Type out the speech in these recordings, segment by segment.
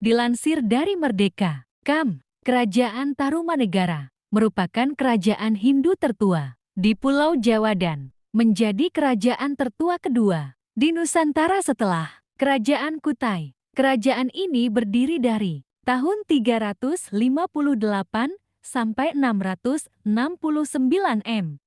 Dilansir dari Merdeka.com, Kerajaan Tarumanegara merupakan kerajaan Hindu tertua di Pulau Jawa dan menjadi kerajaan tertua kedua di Nusantara setelah Kerajaan Kutai. Kerajaan ini berdiri dari tahun 358 sampai 669 M.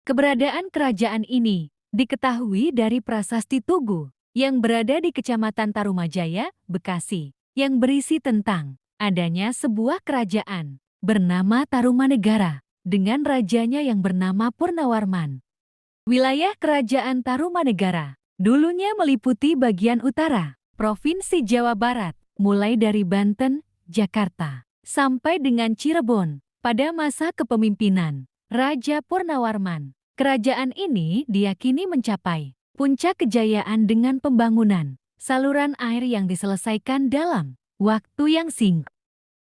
Keberadaan kerajaan ini diketahui dari prasasti Tugu yang berada di Kecamatan Tarumajaya, Bekasi, yang berisi tentang adanya sebuah kerajaan bernama Tarumanegara dengan rajanya yang bernama Purnawarman. Wilayah kerajaan Tarumanegara dulunya meliputi bagian utara Provinsi Jawa Barat, mulai dari Banten, Jakarta, sampai dengan Cirebon. Pada masa kepemimpinan Raja Purnawarman, kerajaan ini diyakini mencapai puncak kejayaan dengan pembangunan saluran air yang diselesaikan dalam waktu yang singkat.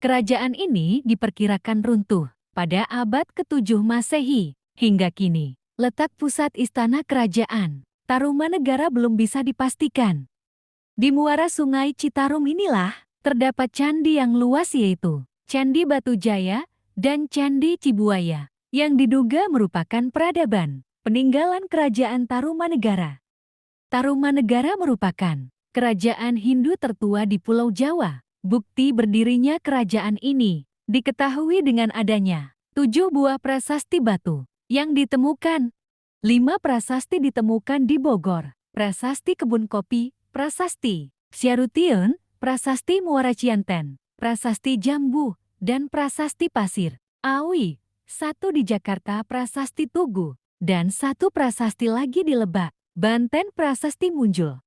Kerajaan ini diperkirakan runtuh pada abad ke-7 Masehi. Hingga kini, letak pusat istana kerajaan Tarumanegara belum bisa dipastikan. Di muara Sungai Citarum inilah terdapat candi yang luas, yaitu Candi Batujaya dan Candi Cibuaya, yang diduga merupakan peradaban peninggalan kerajaan Tarumanegara. Tarumanegara merupakan kerajaan Hindu tertua di Pulau Jawa. Bukti berdirinya kerajaan ini diketahui dengan adanya 7 buah prasasti batu yang ditemukan. 5 prasasti ditemukan di Bogor, Prasasti Kebun Kopi, Prasasti Syarutiun, Prasasti Muara Cianten, Prasasti Jambu, dan Prasasti Pasir Awi. 1 di Jakarta Prasasti Tugu, dan 1 prasasti lagi di Lebak, Banten Prasasti Munjul.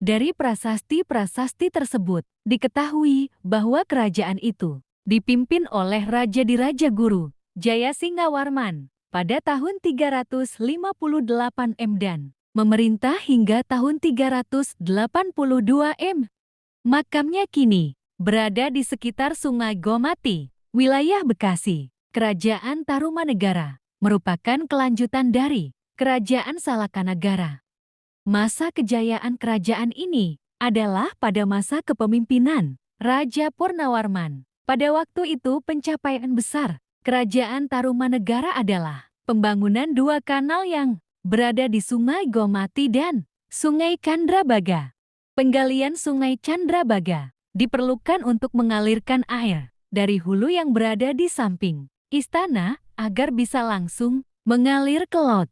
Dari prasasti-prasasti tersebut, diketahui bahwa kerajaan itu dipimpin oleh Raja Diraja Guru Jayasingawarman pada tahun 358 M dan memerintah hingga tahun 382 M. Makamnya kini berada di sekitar Sungai Gomati, wilayah Bekasi. Kerajaan Tarumanegara merupakan kelanjutan dari Kerajaan Salakanagara. Masa kejayaan kerajaan ini adalah pada masa kepemimpinan Raja Purnawarman. Pada waktu itu pencapaian besar Kerajaan Tarumanegara adalah pembangunan 2 kanal yang berada di Sungai Gomati dan Sungai Candrabaga. Penggalian Sungai Candrabaga diperlukan untuk mengalirkan air dari hulu yang berada di samping istana agar bisa langsung mengalir ke laut.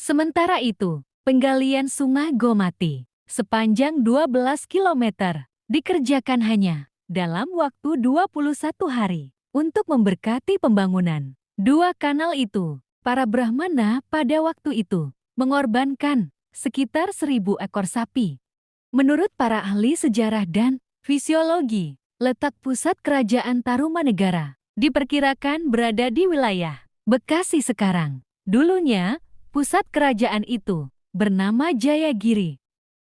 Sementara itu, penggalian Sungai Gomati sepanjang 12 km dikerjakan hanya dalam waktu 21 hari untuk memberkati pembangunan 2 kanal itu. Para Brahmana pada waktu itu mengorbankan sekitar 1000 ekor sapi. Menurut para ahli sejarah dan fisiologi, letak pusat kerajaan Tarumanegara diperkirakan berada di wilayah Bekasi sekarang. Dulunya, pusat kerajaan itu bernama Jayagiri.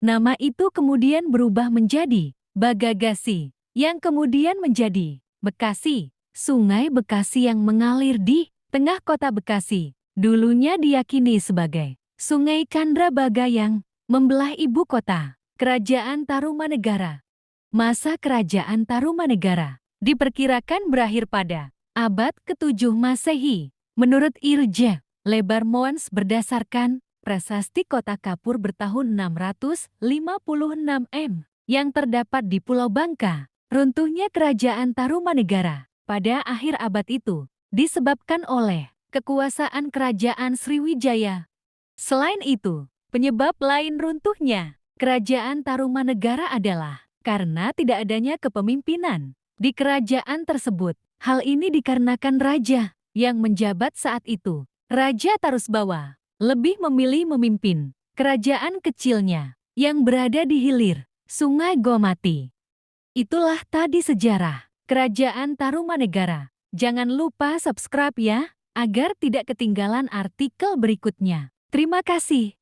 Nama itu kemudian berubah menjadi Bagagasi, yang kemudian menjadi Bekasi. Sungai Bekasi yang mengalir di tengah kota Bekasi dulunya diyakini sebagai Sungai Candrabaga yang membelah ibu kota Kerajaan Tarumanegara. Masa Kerajaan Tarumanegara diperkirakan berakhir pada abad ke-7 Masehi. Menurut Irja Lebar Moans berdasarkan prasasti Kota Kapur bertahun 656 M yang terdapat di Pulau Bangka, runtuhnya Kerajaan Tarumanegara pada akhir abad itu disebabkan oleh kekuasaan Kerajaan Sriwijaya. Selain itu, penyebab lain runtuhnya Kerajaan Tarumanegara adalah karena tidak adanya kepemimpinan di kerajaan tersebut. Hal ini dikarenakan raja yang menjabat saat itu, Raja Tarusbawa, lebih memilih memimpin kerajaan kecilnya yang berada di hilir Sungai Gomati. Itulah tadi sejarah Kerajaan Tarumanegara. Jangan lupa subscribe ya, agar tidak ketinggalan artikel berikutnya. Terima kasih.